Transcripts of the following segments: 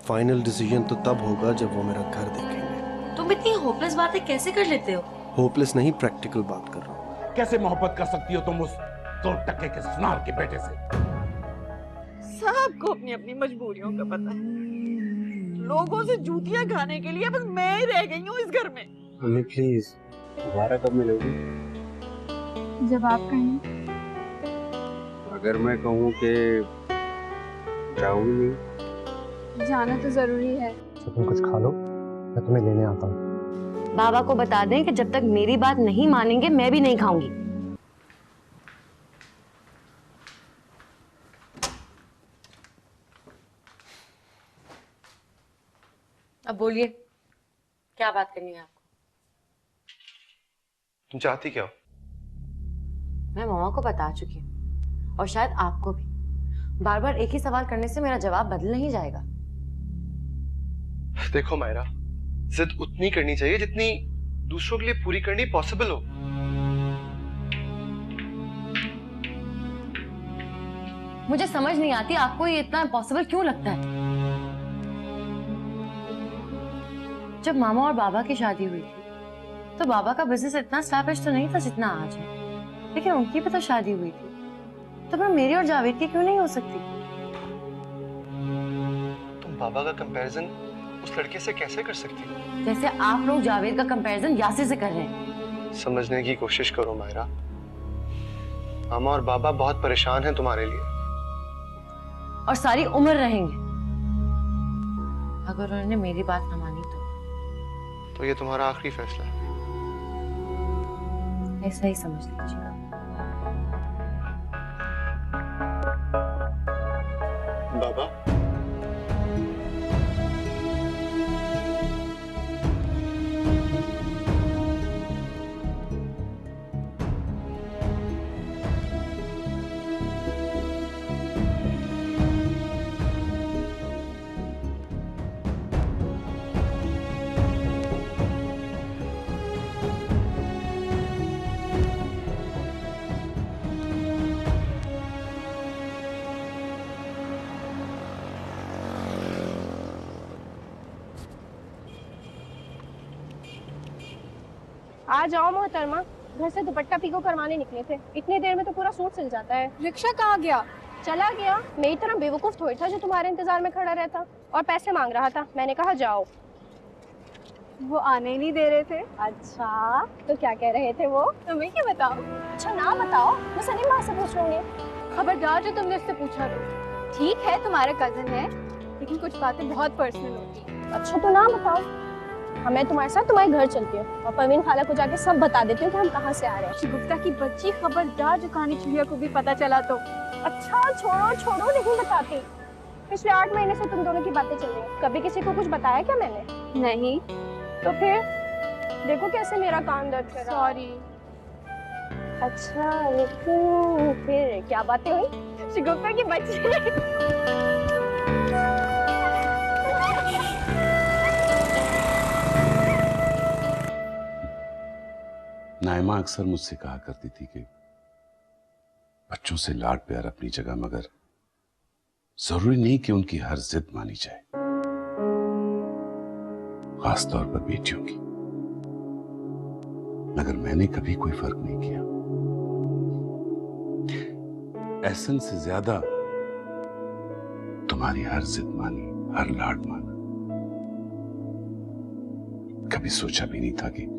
Final decision तो तब होगा जब वो मेरा घर देखेंगे। तुम इतनी होपलेस बातें कैसे कर लेते हो? होपलेस नहीं, प्रैक्टिकल बात कर रहा हूँ। कैसे मोहब्बत कर सकती हो तुम उस 2 टके के सुनार के बेटे से? सबको अपनी अपनी मजबूरियों का पता है। लोगों से जूतियां खाने के लिए बस मैं ही रह गई हूँ इस घर में। मम्मी प्लीज, दोबारा कब मिलोगी? जब आप कहें। अगर मैं कहूँ कि जाओगी नहीं? जाना तो जरूरी है। तो तुम कुछ खा लो, मैं तुम्हें लेने आता हूँ। बाबा को बता दें कि जब तक मेरी बात नहीं मानेंगे मैं भी नहीं खाऊंगी। अब बोलिए, क्या बात करनी है आपको? तुम चाहती क्या हो? मैं मम्मा को बता चुकी हूँ और शायद आपको भी। बार बार एक ही सवाल करने से मेरा जवाब बदल नहीं जाएगा। देखो मायरा, जिद उतनी करनी चाहिए जितनी दूसरों के लिए पूरी करनी पॉसिबल हो। मुझे समझ नहीं आती आपको ये इतना इम्पॉसिबल क्यों लगता है। जब मामा और बाबा की शादी हुई थी तो बाबा का बिजनेस इतना स्टैब्लिश तो नहीं था जितना आज है, लेकिन उनकी भी तो शादी हुई थी, तो फिर मेरी और जावेद की क्यों नहीं हो सकती? तुम बाबा का कंपैरिजन उस लड़के से कैसे कर सकती हो? जैसे आप लोग जावेद का कंपैरिजन यासिर से कर रहे हैं। समझने की कोशिश करो मायरा, मामा और बाबा बहुत परेशान हैं तुम्हारे लिए। और सारी उम्र रहेंगे। अगर उन्होंने मेरी बात न मानी तो ये तुम्हारा आखिरी फैसला है। ऐसा ही समझ लीजिए। बाबा, आ जाओ मोहतरमा, घर से दुपट्टा पीको करवाने निकले थे। इतनी देर में तो पूरा सूट सिल जाता है। रिक्शा कहाँ गया? चला गया। मेरी तरह बेवकूफ थोड़ी था जो तुम्हारे इंतजार में खड़ा रहता और पैसे मांग रहा था। मैंने कहा जाओ। वो आने ही नहीं दे रहे थे। अच्छा, तो क्या कह रहे थे वो? तुम्हें क्या बताओ? अच्छा ना बताओ, मैं सलीम माँ से पूछ लूंगी। खबरदार जो तुमने उससे पूछा तो। ठीक है तुम्हारा कजन है, लेकिन कुछ बातें बहुत पर्सनल होती हैं। अच्छा तो ना बताओ। मैं तुम्हारे साथ तुम्हारे घर चलती हूँ और परवीन खाला को जाके सब बता देती हूँ कि हम कहाँ से आ रहे हैं। गुप्ता की बच्ची, खबरदार जो कहानी चुहिया को भी पता चला तो। अच्छा छोड़ो छोड़ो, नहीं बताती। पिछले 8 महीने से तुम दोनों की बातें चल रही हैं। कभी किसी को कुछ बताया क्या मैंने? नहीं। तो फिर देखो कैसे मेरा कान दर्द कर रहा है। सॉरी। अच्छा लेकिन फिर क्या बातें हुई? शिगुफ्ता की बच्ची। नाइमा अक्सर मुझसे कहा करती थी कि बच्चों से लाड प्यार अपनी जगह, मगर जरूरी नहीं कि उनकी हर जिद मानी जाए, खास तौर पर बेटियों की। मगर मैंने कभी कोई फर्क नहीं किया। एहसन से ज्यादा तुम्हारी हर जिद मानी, हर लाड माना। कभी सोचा भी नहीं था कि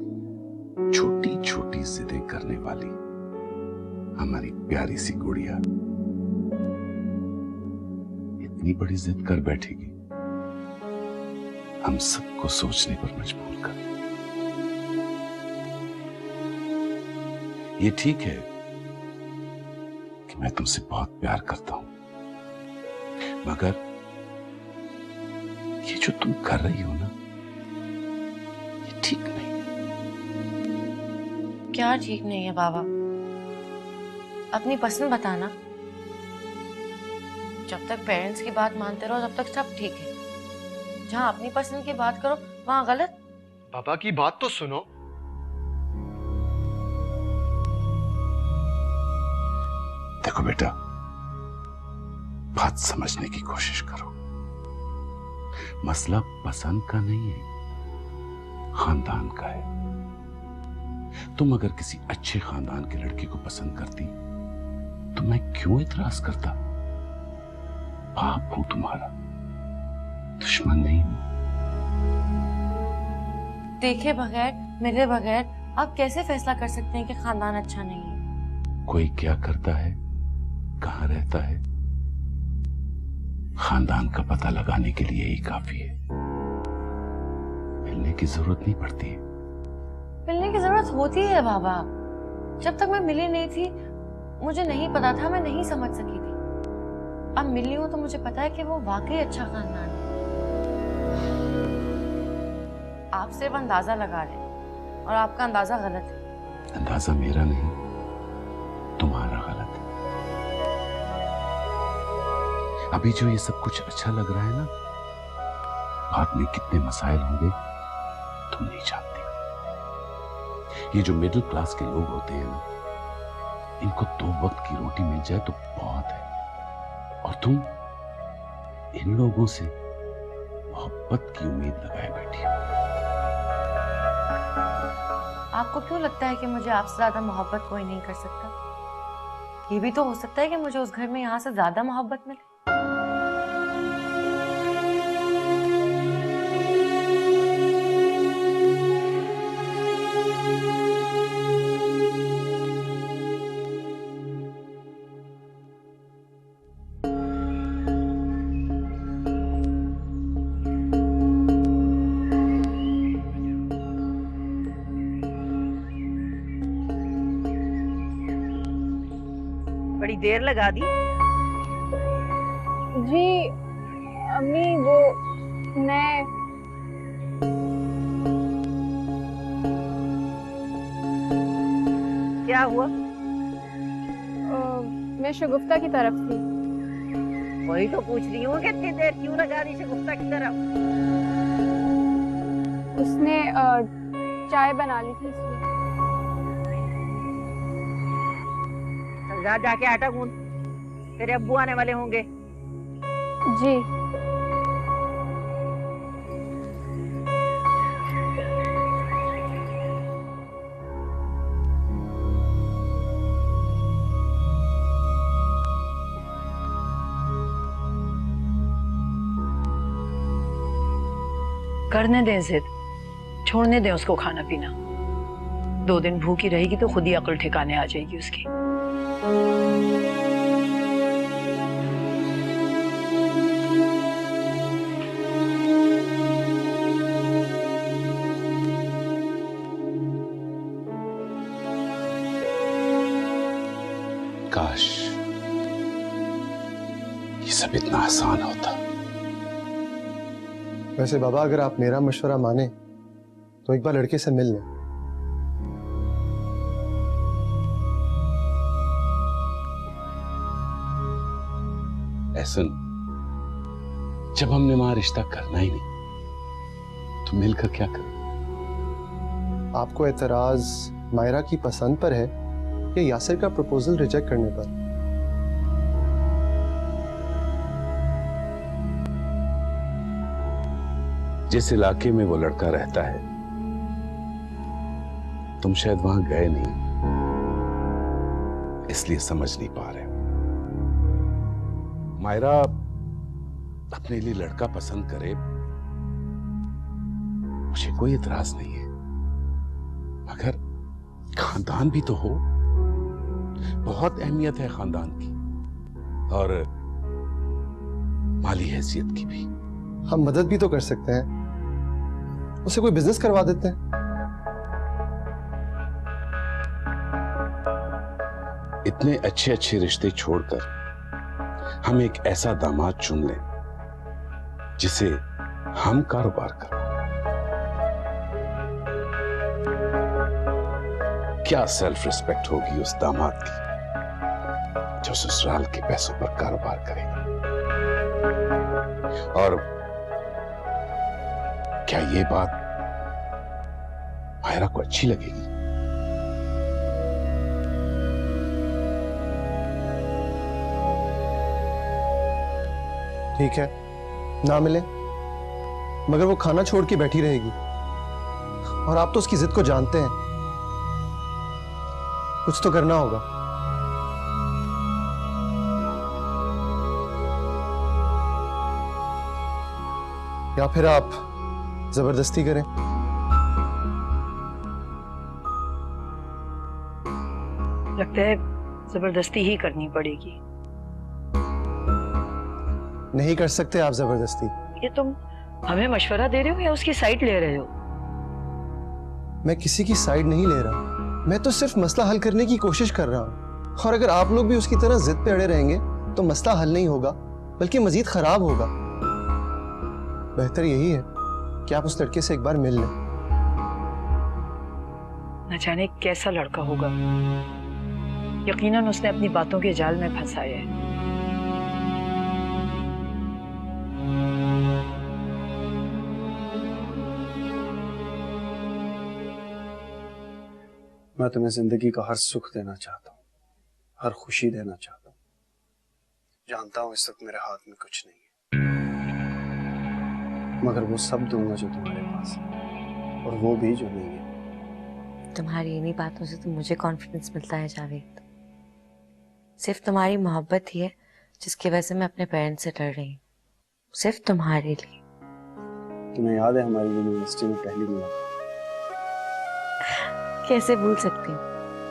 छोटी छोटी जिदें करने वाली हमारी प्यारी सी गुड़िया इतनी बड़ी जिद कर बैठेगी, हम सबको सोचने पर मजबूर कर। ये ठीक है कि मैं तुमसे बहुत प्यार करता हूं, मगर ये जो तुम कर रही हो ना, ये ठीक नहीं। क्या ठीक नहीं है बाबा? अपनी पसंद बताना। जब तक पेरेंट्स की बात मानते रहो तब तक सब ठीक है। जहाँ अपनी पसंद की बात करो वहाँ गलत। बाबा की बात तो सुनो। देखो बेटा, बात समझने की कोशिश करो। मसला पसंद का नहीं है, खानदान का है। तुम अगर किसी अच्छे खानदान की लड़की को पसंद करती तो मैं क्यों इतराज करता? बाप हूं तुम्हारा, दुश्मन नहीं हूं। देखे बगैर, मिले बगैर आप कैसे फैसला कर सकते हैं कि खानदान अच्छा नहीं है? कोई क्या करता है, कहां रहता है, खानदान का पता लगाने के लिए ही काफी है। मिलने की जरूरत नहीं पड़ती है। मिलने की जरूरत होती है बाबा। जब तक मैं मिली नहीं थी मुझे नहीं पता था, मैं नहीं समझ सकी थी। अब मिली हूं तो मुझे पता है कि वो वाकई अच्छा खानदान है। आप सिर्फ अंदाजा लगा रहे हैं और आपका अंदाजा गलत है। अंदाजा मेरा नहीं, तुम्हारा गलत है। अभी जो ये सब कुछ अच्छा लग रहा है ना, बाद में कितने मसाइल होंगे तुम नहीं जानते। ये जो मिडिल क्लास के लोग होते हैं ना, इनको 2 वक्त की रोटी मिल जाए तो बहुत है, और तुम इन लोगों से मोहब्बत की उम्मीद लगाए बैठी हो। आपको क्यों लगता है कि मुझे आपसे ज्यादा मोहब्बत कोई नहीं कर सकता? ये भी तो हो सकता है कि मुझे उस घर में यहाँ से ज्यादा मोहब्बत मिले। बड़ी देर लगा दी। जी अम्मी, वो मैं क्या हुआ? मैं शगुफ्ता की तरफ थी। वही तो पूछ रही हूँ कि इतनी देर क्यों लगा दी शगुफ्ता की तरफ? उसने चाय बना ली थी इसलिए। चल जा, जाके आटा गूंद, तेरे अब्बू आने वाले होंगे। जी करने दें जिद, छोड़ने दें उसको खाना पीना। 2 दिन भूखी रहेगी तो खुद ही अकल ठिकाने आ जाएगी उसकी। काश ये सब इतना आसान होता। वैसे बाबा, अगर आप मेरा मशवरा माने तो एक बार लड़के से मिल लें। ऐसन, जब हमने वहां रिश्ता करना ही नहीं तो मिलकर क्या करें? आपको एतराज मायरा की पसंद पर है या यासिर का प्रपोजल रिजेक्ट करने पर? जिस इलाके में वो लड़का रहता है तुम शायद वहां गए नहीं, इसलिए समझ नहीं पा रहे। मायरा अपने लिए लड़का पसंद करे, मुझे कोई इतराज नहीं है, मगर खानदान भी तो हो। बहुत अहमियत है खानदान की और माली हैसियत की भी। हम मदद भी तो कर सकते हैं, उसे कोई बिजनेस करवा देते हैं। इतने अच्छे अच्छे रिश्ते छोड़कर हम एक ऐसा दामाद चुन लें जिसे हम कारोबार करें। क्या सेल्फ रिस्पेक्ट होगी उस दामाद की जो ससुराल के पैसों पर कारोबार करेगा। और क्या ये बात मायरा को अच्छी लगेगी? ठीक है, ना मिले मगर वो खाना छोड़ के बैठी रहेगी, और आप तो उसकी जिद को जानते हैं। कुछ तो करना होगा। या फिर आप जबरदस्ती करें। लगता है जबरदस्ती ही करनी पड़ेगी। नहीं कर सकते आप जबरदस्ती। ये तुम हमें मशवरा दे रहे हो या उसकी साइड ले रहे हो? मैं किसी की साइड नहीं ले रहा, मैं तो सिर्फ मसला हल करने की कोशिश कर रहा हूं। और अगर आप लोग भी उसकी तरह जिद पे अड़े रहेंगे तो मसला हल नहीं होगा, बल्कि मजीद खराब होगा। बेहतर यही है कि आप उस लड़के से एक बार मिल लें। न जाने कैसा लड़का होगा, यकीनन उसने अपनी बातों के जाल में फंसाया है। मैं तुम्हें जिंदगी का हर सुख देना चाहता हूँ, हर खुशी देना चाहता हूँ। जानता हूँ इस वक्त मेरे हाथ में कुछ नहीं है, मगर वो सब दूंगा जो तुम्हारे पास है, और वो भी जो नहीं है। तुम्हारी इन्हीं बातों से तो मुझे कॉन्फिडेंस मिलता है जावेद। सिर्फ तुम्हारी मोहब्बत ही है जिसकी वजह से मैं अपने पेरेंट्स से डर रही हूँ, सिर्फ तुम्हारे लिए। तुम्हें याद है हमारी यूनिवर्सिटी में पहली मुलाकात? कैसे भूल सकती हूँ,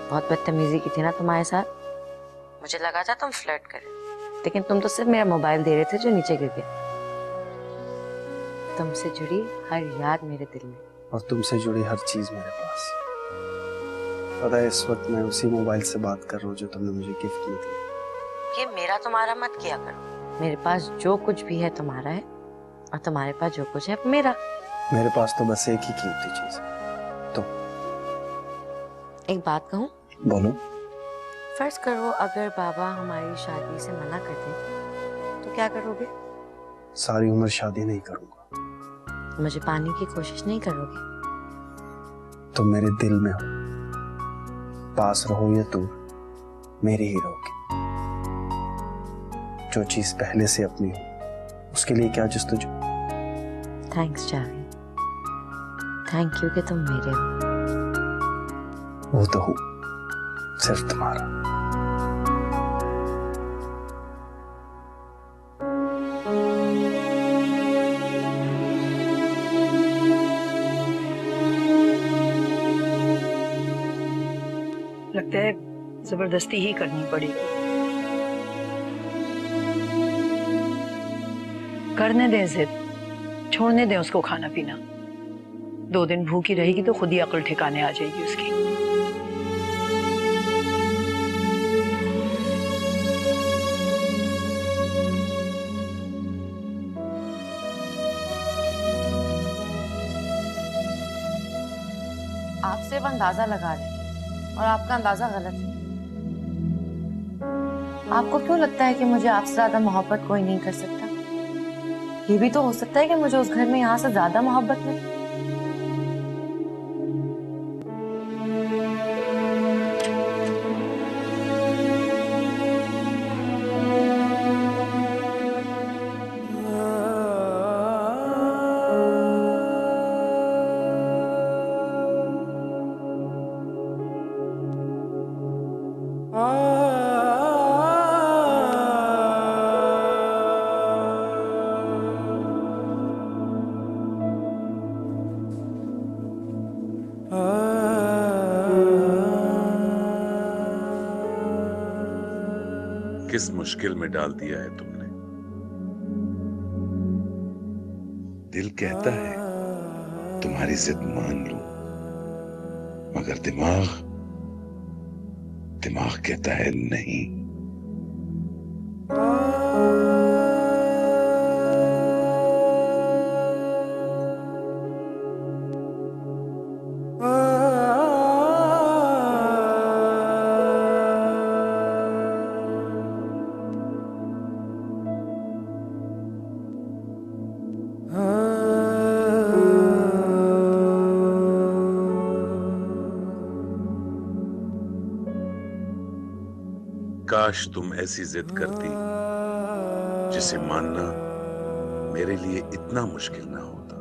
बहुत बदतमीजी की थी ना तुम्हारे साथ। मुझे लगा था तुम फ्लर्ट कर रहे हो, लेकिन तुम तो सिर्फ मेरा मोबाइल दे रहे थे जो नीचे गिर गया। तुमसे जुड़ी हर याद मेरे दिल में, और तुमसे जुड़ी हर चीज मेरे पास। पता है इस वक्त मैं उसी मोबाइल से बात कर रहा हूँ जो तुमने मुझे गिफ्ट की थी। ये मेरा तुम्हारा मत किया करो। मेरे पास जो कुछ भी है तुम्हारा है, और तुम्हारे पास जो कुछ है मेरा। मेरे पास तो बस एक ही कीमती चीज है, तुम। एक बात कहूँ? बोलो। फर्ज करो अगर बाबा हमारी शादी से मना कर दे तो क्या करोगे? सारी उम्र शादी नहीं करूंगा। मुझे पाने की कोशिश नहीं करोगे? तुम मेरे दिल में हो, पास रहो या दूर, मेरी ही रहोगी। जो चीज पहले से अपनी हो उसके लिए क्या जस्तुजू। थैंक्स जावेद, थैंक यू कि तुम मेरे हो। वो तो हूं, सिर्फ तुम्हारा। लगता है जबरदस्ती ही करनी पड़ेगी। करने दें जिद, छोड़ने दें उसको खाना पीना। 2 दिन भूखी रहेगी तो खुद ही अक्ल ठिकाने आ जाएगी उसकी। आप सिर्फ अंदाजा लगा रहे हैं और आपका अंदाजा गलत है। आपको क्यों लगता है कि मुझे आपसे ज्यादा मोहब्बत कोई नहीं कर सकता? ये भी तो हो सकता है कि मुझे उस घर में यहाँ से ज्यादा मोहब्बत मिले। किस मुश्किल में डाल दिया है तुमने। दिल कहता है तुम्हारी जिद मान लूं, मगर दिमाग कहता है नहीं। काश तुम ऐसी जिद करती जिसे मानना मेरे लिए इतना मुश्किल ना होता।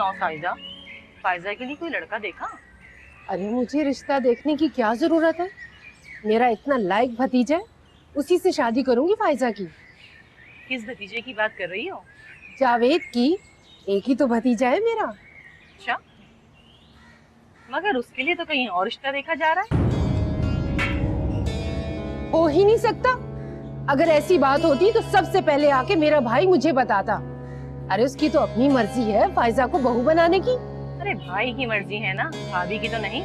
हाँ फायजा, फायजा के लिए कोई लड़का देखा? अरे मुझे रिश्ता देखने की क्या जरूरत है? मेरा इतना लायक भतीजा है, उसी से शादी करूंगी फायजा की। किस भतीजे की बात कर रही हो? जावेद की, एक ही तो भतीजा है मेरा। अच्छा, मगर उसके लिए तो कहीं और रिश्ता देखा जा रहा है। हो ही नहीं सकता। अगर ऐसी बात होती तो सबसे पहले आके मेरा भाई मुझे बताता। अरे उसकी तो अपनी मर्जी है फायजा को बहू बनाने की। अरे भाई की मर्जी है ना, भाभी की तो नहीं।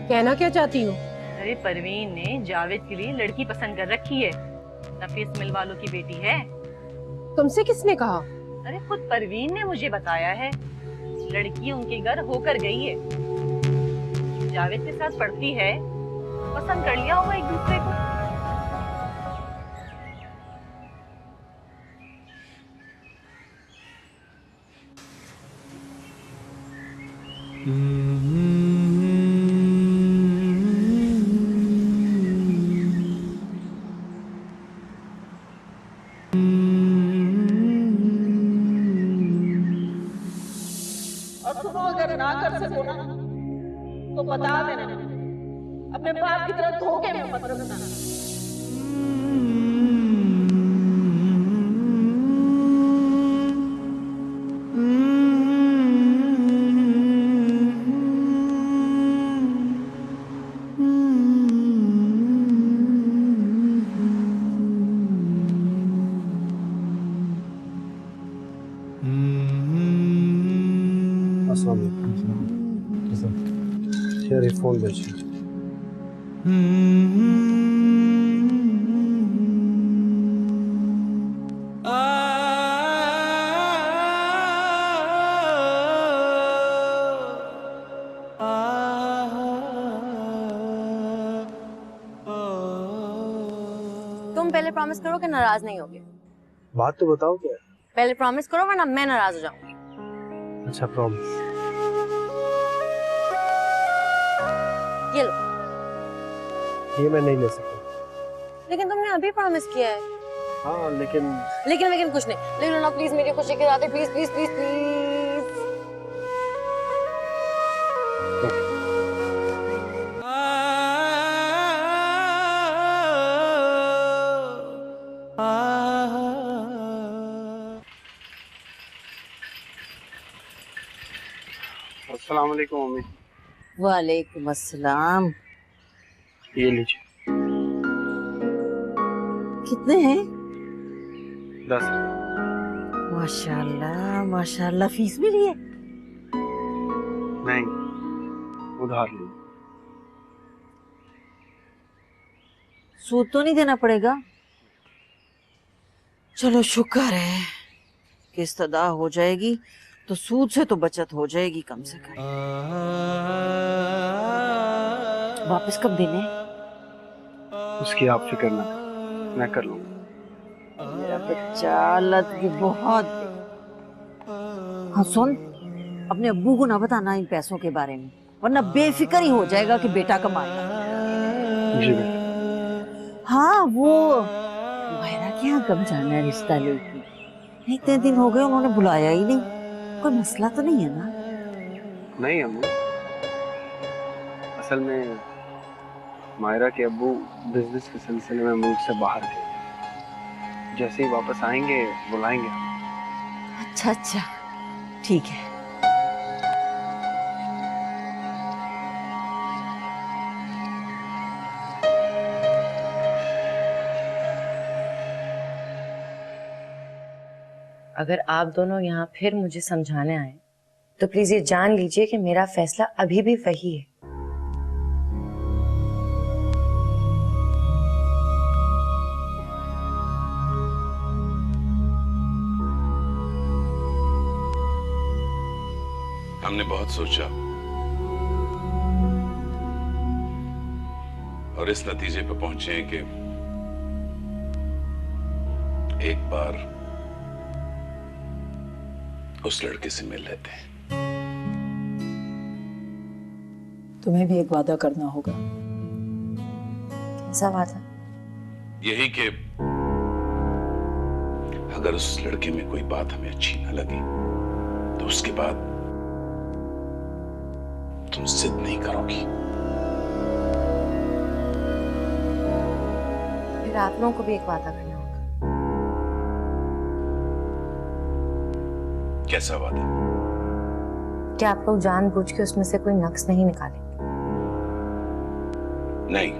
कहना क्या चाहती हो? अरे परवीन ने जावेद के लिए लड़की पसंद कर रखी है, नफीस मिल वालों की बेटी है। तुमसे किसने कहा? अरे खुद परवीन ने मुझे बताया है। लड़की उनके घर होकर गई है, जावेद के साथ पढ़ती है, पसंद कर लिया होगा एक दूसरे को। और सुनो, अगर ना कर सको ना तो बता देना, अपने बाप की तरह धोखे में मत रखना। यार ये फोन भेजिए। तुम पहले प्रॉमिस करो कि नाराज नहीं होगे। बात तो बताओ क्या है? पहले प्रॉमिस करो वरना मैं नाराज हो जाऊंगी। अच्छा प्रॉमिस। ये लो। ये मैं नहीं ले सकता। लेकिन तुमने अभी प्रॉमिस किया है। हाँ लेकिन लेकिन कुछ नहीं। लेकिन ना प्लीज, मेरी खुशी के साथ प्लीज प्लीज प्लीज प्लीज। अस्सलाम वालेकुम मम्मी। वालेकुम अस्सलाम। ये लीजिए। कितने हैं? 10। माशाल्लाह माशाल्लाह। फीस भी ली है? नहीं, उधार ली। सूद तो नहीं देना पड़ेगा? चलो शुक्र है, किस्त अदा हो जाएगी तो सूद से तो बचत हो जाएगी कम से कम। वापस कब देने? उसकी आप फिक्र ना करें, मैं कर लूंगा। मेरा बच्चा लत भी बहुत। हाँ सुन, अपने अब्बू को ना बताना इन पैसों के बारे में, वरना बेफिक्र ही हो जाएगा कि बेटा कमाएगा। जी बेटा। हाँ वो मायरा के यहाँ कब जाना है रिश्ता लेके? इतने दिन हो गए उन्होंने बुलाया ही नहीं। कोई मसला तो नहीं है ना? नहीं अम्मू, असल में मायरा के अब्बू बिजनेस के सिलसिले में मुल्क से बाहर गए। जैसे ही वापस आएंगे बुलाएंगे हम। अच्छा अच्छा ठीक है। अगर आप दोनों यहाँ फिर मुझे समझाने आए तो प्लीज ये जान लीजिए कि मेरा फैसला अभी भी वही है। हमने बहुत सोचा और इस नतीजे पर पहुंचे कि एक बार उस लड़के से मिल लेते हैं। तुम्हें भी एक वादा करना होगा। ऐसा बात है? यही कि अगर उस लड़के में कोई बात हमें अच्छी न लगी तो उसके बाद तुम जिद नहीं करोगी। फिर आप लोगों को भी एक वादा करना होगा। कैसा वादा? कि आप लोग जानबूझ के उसमें से कोई नक्स नहीं निकालेंगे। नहीं,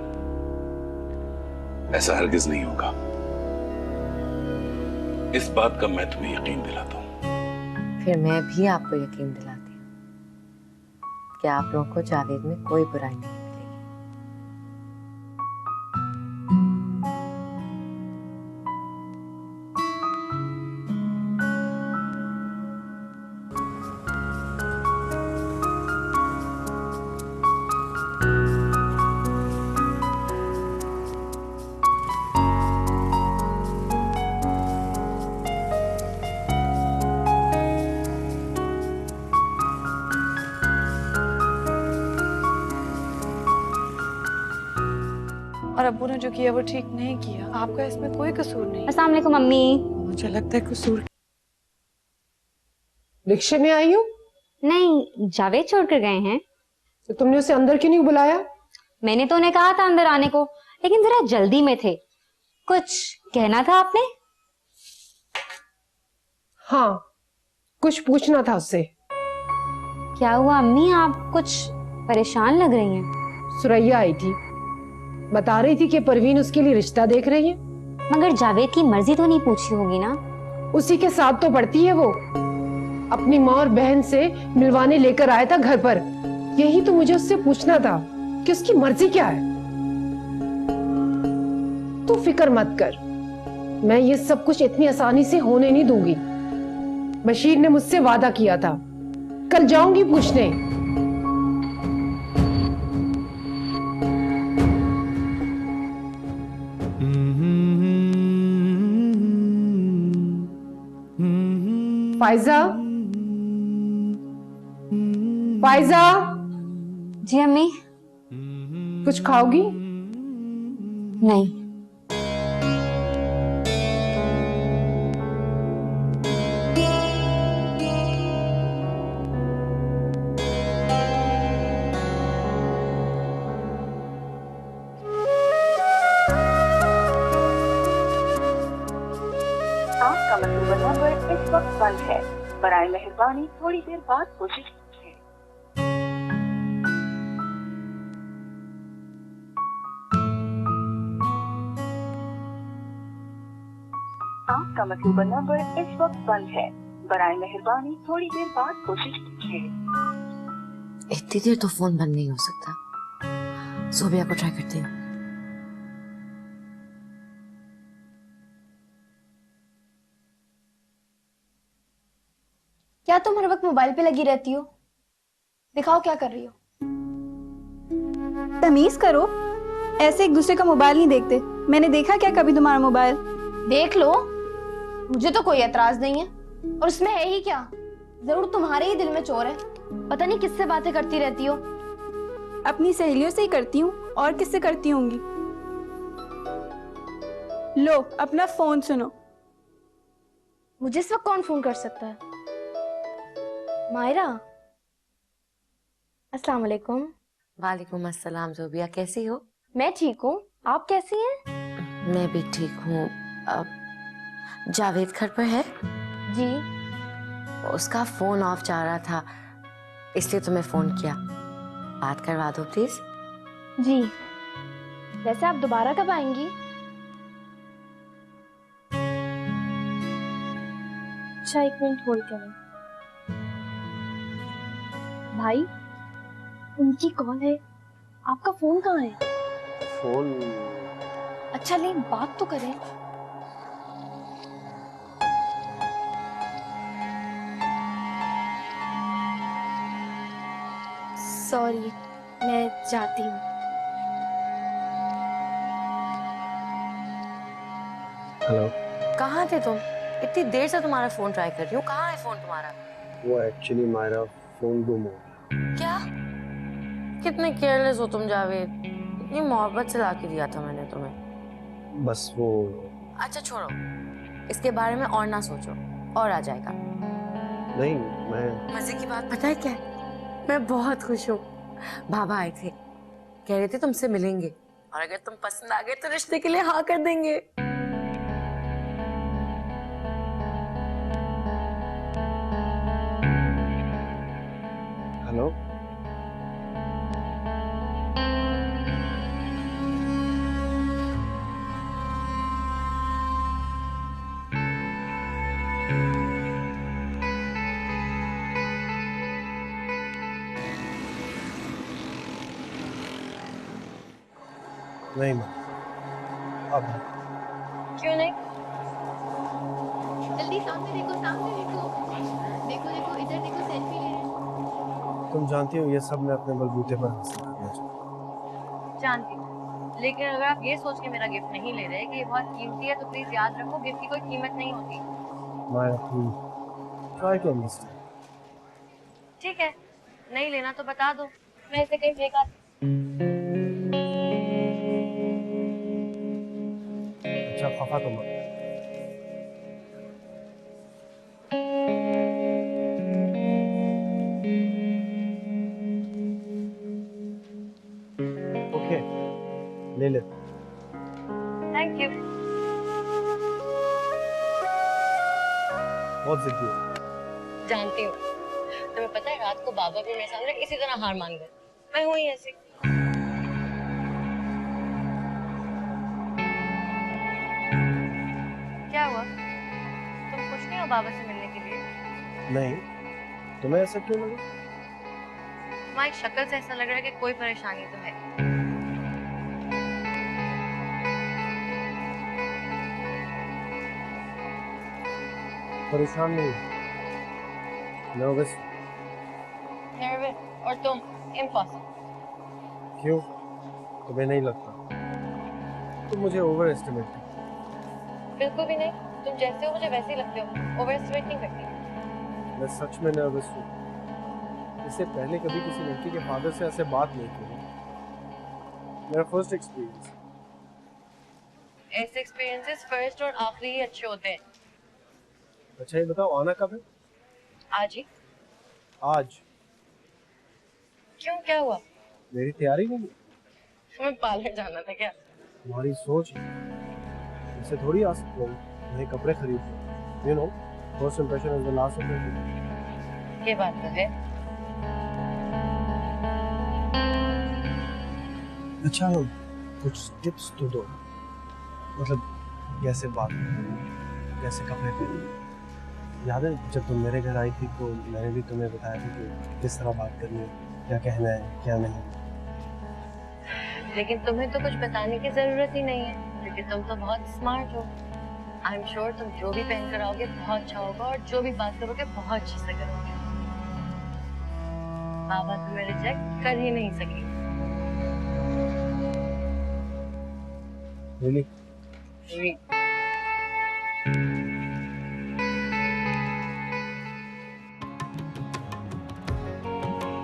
ऐसा हरगिज नहीं होगा। इस बात का मैं तुम्हें यकीन दिलाता हूं। फिर मैं भी आपको यकीन दिलाती हूँ कि आप लोगों को जावेद में कोई बुराई नहीं मिलेगी। और अब्बू ने जो किया वो ठीक नहीं किया। आपका इसमें कोई कसूर नहीं। अस्सलाम वालेकुम मम्मी। मुझे लगता है कसूर। रिक्शे में आई हो? नहीं, जावेद छोड़ कर गए हैं। तो तुमने उसे अंदर क्यों नहीं बुलाया? मैंने तो उन्हें कहा था अंदर आने को, लेकिन जरा जल्दी में थे। कुछ कहना था आपने? हाँ, कुछ पूछना था उससे। क्या हुआ अम्मी, आप कुछ परेशान लग रही हैं। सुरैया आई थी, बता रही थी कि परवीन उसके लिए रिश्ता देख रही है। मगर जावेद की मर्जी तो नहीं पूछी होगी ना? उसी के साथ तो पढ़ती है वो। अपनी माँ और बहन से मिलवाने लेकर आया था घर पर। यही तो मुझे उससे पूछना था कि उसकी मर्जी क्या है। तू फिक्र मत कर, मैं ये सब कुछ इतनी आसानी से होने नहीं दूंगी। बशीर ने मुझसे वादा किया था, कल जाऊंगी पूछने। Pfizer, Pfizer. जी अम्मी। कुछ खाओगी? नहीं। आपका मतलूबा नंबर इस वक्त बंद है। बराए मेहरबानी थोड़ी देर बाद कोशिश कीजिए। आपका मतलूबा नंबर इस वक्त बंद है। बराए मेहरबानी थोड़ी देर बाद कोशिश कीजिए। इतनी देर तो फोन बंद नहीं हो सकता। सोबिया को ट्राई करती हूँ। क्या तुम हर वक्त मोबाइल पे लगी रहती हो? दिखाओ क्या कर रही हो। तमीज करो, ऐसे एक दूसरे का मोबाइल नहीं देखते। मैंने देखा क्या कभी तुम्हारा मोबाइल? देख लो, मुझे तो कोई एतराज नहीं है। और उसमें है ही क्या, जरूर तुम्हारे ही दिल में चोर है। पता नहीं किससे बातें करती रहती हो। अपनी सहेलियों से ही करती हूँ, और किससे करती होंगी। लो अपना फोन सुनो। मुझे इस वक्त कौन फोन कर सकता है? मायरा। अस्सलाम वालेकुम। वालेकुम अस्सलाम। जोबिया कैसी हो? मैं ठीक हूँ, आप कैसी हैं? मैं भी ठीक हूँ। जावेद घर पर है? जी। उसका फोन ऑफ जा रहा था, इसलिए तुम्हें फोन किया। बात करवा दो प्लीज। जी। वैसे आप दोबारा कब आएंगी? अच्छा, एक मिनट होल्ड करें। भाई, उनकी कॉल है। आपका फोन कहाँ है? फोन अच्छा ले, बात तो करें। सॉरी, मैं जाती हूँ। हेलो। कहाँ थे तुम? इतनी देर से तुम्हारा फोन ट्राई कर रही हूँ। कहाँ है फोन तुम्हारा? वो एक्चुअली मायरा फोन गुम हो गया। क्या? कितने केयरलेस हो तुम जावेद। इतनी मोहब्बत से लाके दिया था मैंने तुम्हें। बस वो। अच्छा छोड़ो, इसके बारे में और ना सोचो, और आ जाएगा। नहीं, मैं मजे की बात पता है क्या? मैं बहुत खुश हूँ। बाबा आए थे, कह रहे थे तुमसे मिलेंगे और अगर तुम पसंद आ गए तो रिश्ते के लिए हाँ कर देंगे। हेलो, नहीं मैं अब क्यों नहीं? जल्दी सामने देखो, सामने देखो, देखो देखो, इधर देखो, सेल्फी ले रहे हैं। तुम जानती हो ये सब मैं अपने बलबूते पर हासिल करना चाहता हूँ। जानती हूँ, लेकिन अगर आप ये सोच के मेरा गिफ्ट नहीं ले रहे कि ये बहुत कीमती है तो प्लीज याद रखो गिफ्ट की कोई कीमत नहीं होती। माया प्लीज ट्राई टू अंडरस्टैंड। ठीक है, नहीं लेना तो बता दो, मैं इसे कहीं फेंका। अच्छा खफा तो मत। ओके ले ले। Thank you. बहुत जिद्दी हो। जानती हूँ, तुम्हें पता है रात को बाबा भी मेरे सामने इसी तरह हार मान गए। मैं हूँ ही ऐसी। क्या हुआ? तुम खुश नहीं हो बाबा से मिलने के लिए? नहीं, तुम्हें ऐसा क्यों लगा? तुम्हारी शक्ल से ऐसा लग रहा है कि कोई परेशानी तो है। परेशान नहीं, नर्वस। नर्वस और तुम इम्पॉसिबल। क्यों? तुम्हें नहीं लगता तुम मुझे ओवर एस्टिमेट करती? बिल्कुल भी नहीं, तुम जैसे हो मुझे वैसे ही लगते हो, ओवर एस्टिमेट नहीं करती। मैं सच में नर्वस हूँ। इससे पहले कभी किसी लड़की के फादर से ऐसे बात नहीं की। मेरा फर्स्ट एक्सपीरियंस। ऐसे एक्सपीरियंसेस फर्स्ट और आखिरी ही अच्छे होते हैं। अच्छा ये बताओ आना कब है? आज ही। आज? क्यों, क्या हुआ? मेरी तैयारी नहीं है। तुम्हें पार्लर जाना था क्या? तुम्हारी सोच ऐसे थोड़ी आ सकती है। नए कपड़े खरीद you know first impression is the last impression. ये बात तो है। अच्छा कुछ टिप्स तो दो, मतलब कैसे बात करनी, कैसे कपड़े पहनने। याद है जब तुम मेरे घर आई थी तो मैंने भी तुम्हें बताया था कि किस तरह बात करनी है, क्या कहना है क्या नहीं। लेकिन तुम्हें तो कुछ बताने की जरूरत ही नहीं है क्योंकि तुम तो बहुत स्मार्ट हो। आई एम श्योर तुम जो भी पहन कर आओगे बहुत अच्छा होगा और जो भी बात करोगे बहुत अच्छे से करोगे। बाबा तुम्हें रिजेक्ट कर ही नहीं सकेंगे। Really?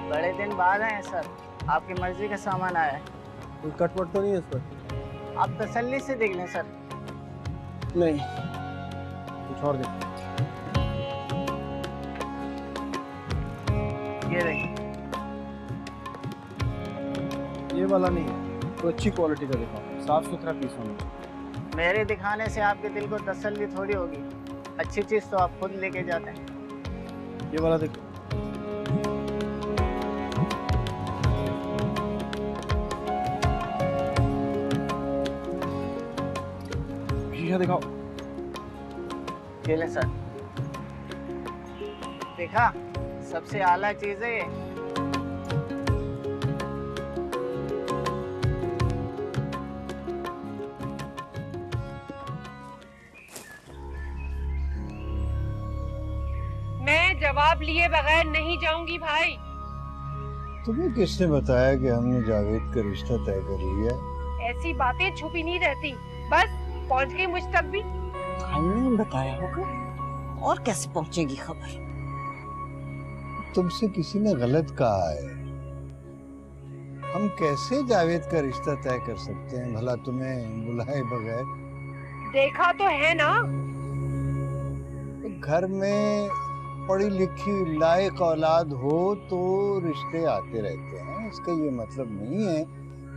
बड़े दिन बाद आए सर, आपकी मर्जी का सामान आया है। कोई कटवट तो नहीं है इस पर? आप तसल्ली से देख लें सर। नहीं, कुछ और देख। ये देखिए। ये वाला नहीं है, तो अच्छी क्वालिटी का दिखाओ, साफ सुथरा पीस होना। मेरे दिखाने से आपके दिल को तसल्ली थोड़ी होगी। अच्छी चीज तो आप खुद लेके जाते हैं। ये वाला देखो। ये दिखाओ। ये ले सर। देखा, सबसे आला चीज है ये। मैं जवाब लिए बगैर नहीं जाऊंगी भाई। तुम्हें किसने बताया कि हमने जावेद का रिश्ता तय कर लिया? ऐसी बातें छुपी नहीं रहती, बस पहुंच गई मुझ तक भी। भाई ने बताया होगा, और कैसे पहुंचेगी खबर? तुमसे किसी ने गलत कहा है। हम कैसे जावेद का रिश्ता तय कर सकते हैं भला तुम्हें बुलाए बगैर? देखा तो है ना। घर में पढ़ी लिखी लायक औलाद हो तो रिश्ते आते रहते हैं। इसका ये मतलब नहीं है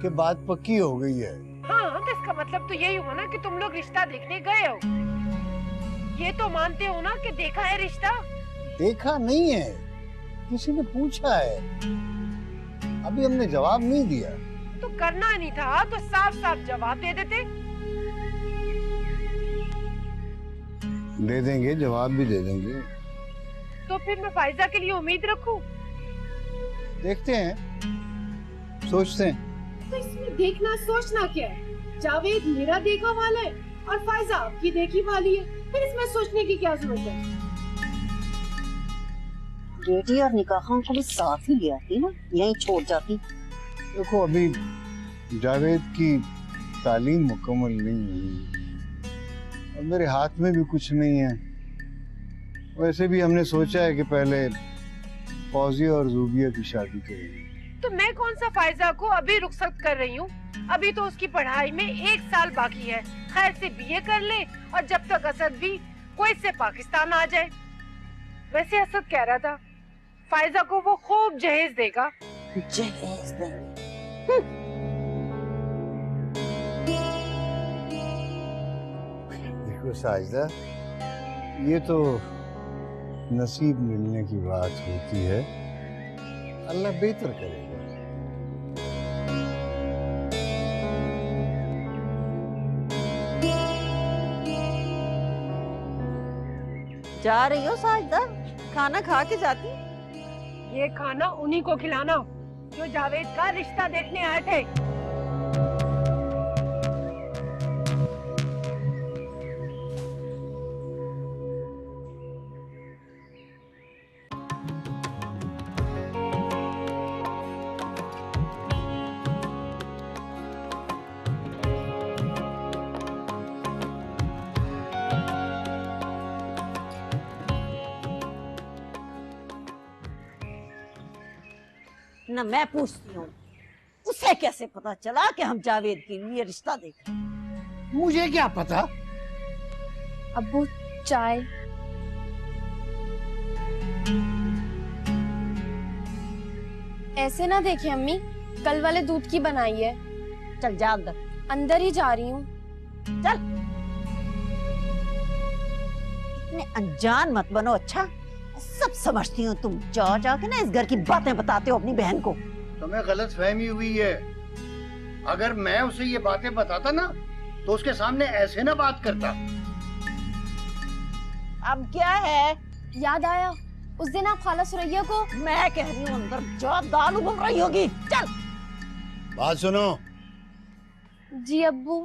कि बात पक्की हो गई है। हाँ, तो इसका मतलब तो यही हुआ ना कि तुम लोग रिश्ता देखने गए हो। ये तो मानते हो ना कि देखा है रिश्ता? देखा नहीं है, किसी ने पूछा है, अभी हमने जवाब नहीं दिया। तो करना नहीं था तो साफ साफ जवाब दे देते। दे देंगे, जवाब भी दे देंगे। तो फिर मैं फाइजा के लिए उम्मीद रखूं? देखते हैं, सोचते हैं। तो इसमें देखना सोचना क्या है? जावेद मेरा देखा वाला है और फाइजा आपकी देखी वाली है, फिर इसमें सोचने की क्या जरूरत है? बेटी और निकाहों को भी साथ ही ले आती ना, यहीं छोड़ जाती। देखो अभी जावेद की तालीम मुकम्मल नहीं हुई और मेरे हाथ में भी कुछ नहीं है। वैसे भी हमने सोचा है कि पहले फौजी और जूबिया की शादी करेंगे। तो मैं कौन सा फाइजा को अभी रुखसत कर रही हूँ? अभी तो उसकी पढ़ाई में 1 साल बाकी है। खैर से बीए कर ले और जब तक असद भी कोई से पाकिस्तान आ जाए। वैसे असद कह रहा था फाइजा को वो खूब जहेज देगा। जहेज देंगे? देखो साजिदा, ये तो नसीब मिलने की बात होती है, अल्लाह बेहतर करेगा। जा रही हो साजिदा? खाना खा के जाती। ये खाना उन्हीं को खिलाना जो जावेद का रिश्ता देखने आए थे। ना मैं पूछती हूँ, उसे कैसे पता चला कि हम जावेद के लिए रिश्ता देख रहे हैं? मुझे क्या पता? अब्बू चाय। ऐसे ना देखे अम्मी, कल वाले दूध की बनाई है। चल जा अंदर। अंदर ही जा रही हूँ। चल। इतने अनजान मत बनो, अच्छा? सब समझती हूँ तुम। जा जाके ना इस घर की बातें बताते हो अपनी बहन को। तुम्हें गलत फहमी हुई है। अगर मैं उसे ये बातें बताता ना तो उसके सामने ऐसे ना बात करता। अब क्या है? याद आया उस दिन आप खाला सुरैया को। मैं कह रही हूँ अंदर जा, दाल उबल रही होगी। चल। बात सुनो। जी अब्बू।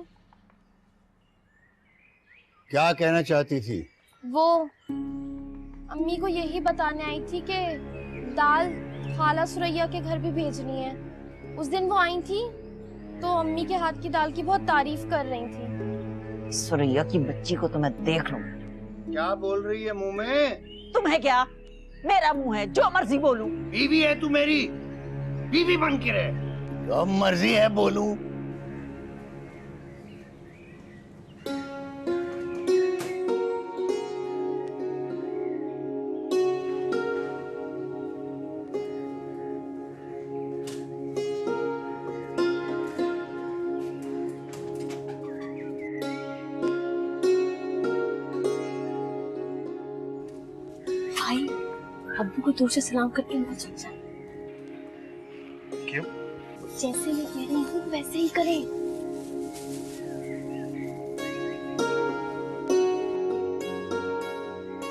क्या कहना चाहती थी? वो अम्मी को यही बताने आई थी कि दाल खाला सुरैया के घर भी भेजनी है। उस दिन वो आई थी तो अम्मी के हाथ की दाल की बहुत तारीफ कर रही थी। सुरैया की बच्ची को तो मैं देख लूं। क्या बोल रही है मुंह में? तुम्हें क्या? मेरा मुंह है, जो मर्जी बोलूं। बीवी है तू मेरी, बीवी बन के रहे, जो मर्जी है बोलूं। अब्बू को दूर से सलाम करके उनको चल जाए। क्यों? जैसे मैं कह रही हूँ वैसे ही करें।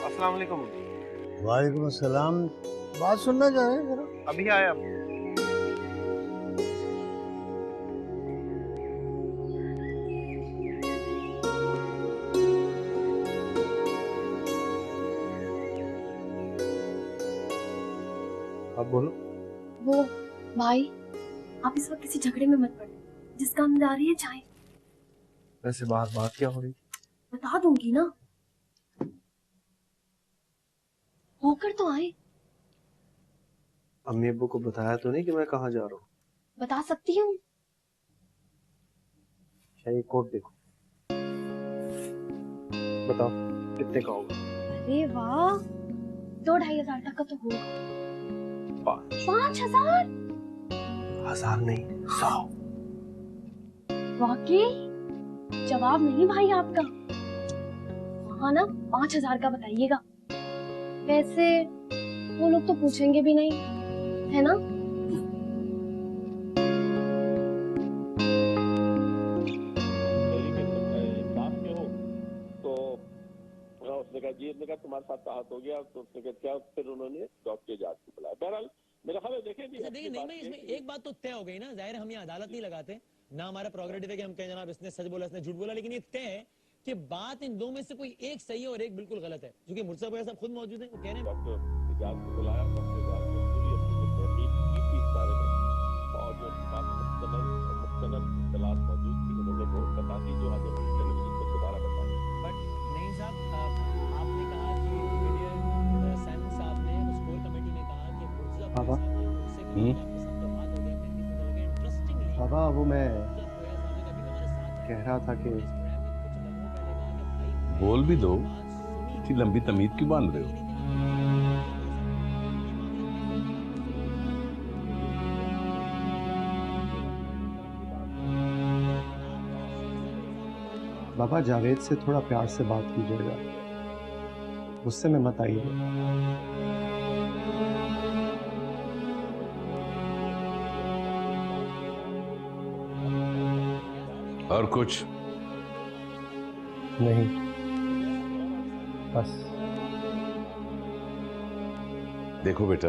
अस्सलाम वालेकुम। वालेकुम अस्सलाम। बात सुनना चाह रहे हैं जरा? अभी आया। आप बोलो। वो भाई, आप इस वक्त किसी झगड़े में मत पड़े। जिस काम में आ रही है चाहे। वैसे बाहर बात क्या हो रही? बता दूंगी ना। होकर तो आए। अम्मी अब्बू को बताया तो नहीं कि मैं कहाँ जा रहा हूँ? बता सकती हूँ। ये कोट देखो, बताओ कितने का होगा? अरे वाह, 2-2.5 हज़ार तक का तो होगा। 5,000? 1000 नहीं 100। वाकई जवाब नहीं भाई आपका। हाँ ना, 5000 का बताइएगा। वैसे वो लोग तो पूछेंगे भी नहीं, है ना? उसने कहा जी, उसने कहा तुम्हारे साथ हाथ हो गया, तो उसने कहा क्या, फिर उन्होंने डॉक्टर जांच को बुलाया। बहरहाल मेरा ख्याल है देखें भी देखिए नहीं भाई, इसमें एक बात तो तय हो गई ना, जाहिर हम यहाँ अदालत नहीं लगाते ना, हमारा प्रोग्रेटिव है कि हम कहें जनाब इसने सच बोला इसने झूठ बोला, लेकिन ये तय है कि बात इन दो में से कोई एक सही है और एक बिल्कुल गलत है, क्योंकि मुर्तजा भाई साहब खुद मौजूद हैं, वो कह रहे हैं डॉक्टर जांच को बुलाया, डॉक्टर जांच को पूरी अपनी जो तहकीक की थी इस बारे में, और जो मुस्तनद इत्तलात मौजूद थी उन्होंने वो बता दी, जो आज टेलीविजन पर दोबारा बताया। बट नहीं साहब, आपने कहा कि ब्रिगेडियर सैमुअल साहब ने उस कोर कमेटी में कहा कि मुर्तजा भाई साहब ने उससे कहा कि आपके साथ तो बात हो गया, फिर भी मुझे लगा इंटरेस्टिंगली बाबा वो मैं कह रहा था कि बोल भी दो, इतनी लंबी तमीज क्यों बांध रहे हो? बाबा जावेद से थोड़ा प्यार से बात कीजिएगा, गुस्से में मत आइए। और कुछ नहीं, बस। देखो बेटा,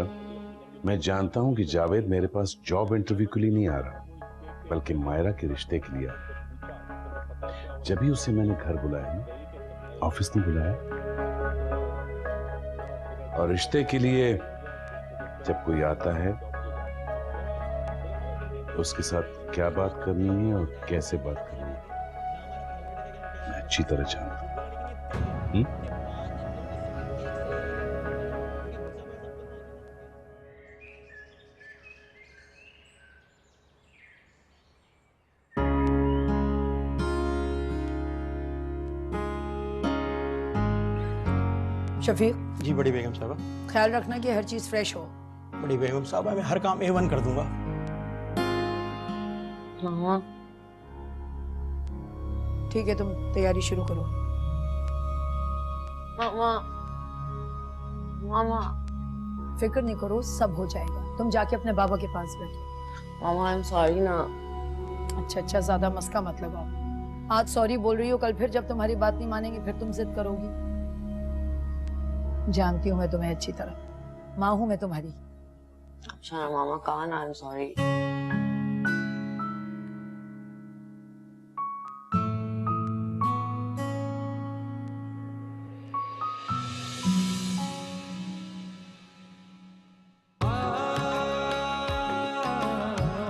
मैं जानता हूं कि जावेद मेरे पास जॉब इंटरव्यू के लिए नहीं आ रहा, बल्कि मायरा के रिश्ते के लिए आ रहा। जब भी उसे मैंने घर बुलाया ना, ऑफिस नहीं बुलाया, और रिश्ते के लिए जब कोई आता है तो उसके साथ क्या बात करनी है और कैसे बात करनी है मैं अच्छी तरह जानता हूं। शफीक जी बड़ी बेगम साहबा। ख्याल रखना कि हर चीज़ फ्रेश हो। बड़ी बेगम साहबा, मैं हर काम A1 कर दूंगा। मामा ठीक है, तुम तैयारी शुरू करो। मामा मामा फिक्र नहीं करो, सब हो जाएगा। तुम जाके अपने बाबा के पास बैठो। मामा आई एम सॉरी ना। अच्छा, ज्यादा मस्का मत लगाओ। आज सॉरी बोल रही हो, कल फिर जब तुम्हारी बात नहीं मानेंगे फिर तुम जिद करोगी। जानती हूँ मैं तुम्हें अच्छी तरह, माँ हूँ मैं तुम्हारी। अच्छा मामा, कहा ना आई एम सॉरी।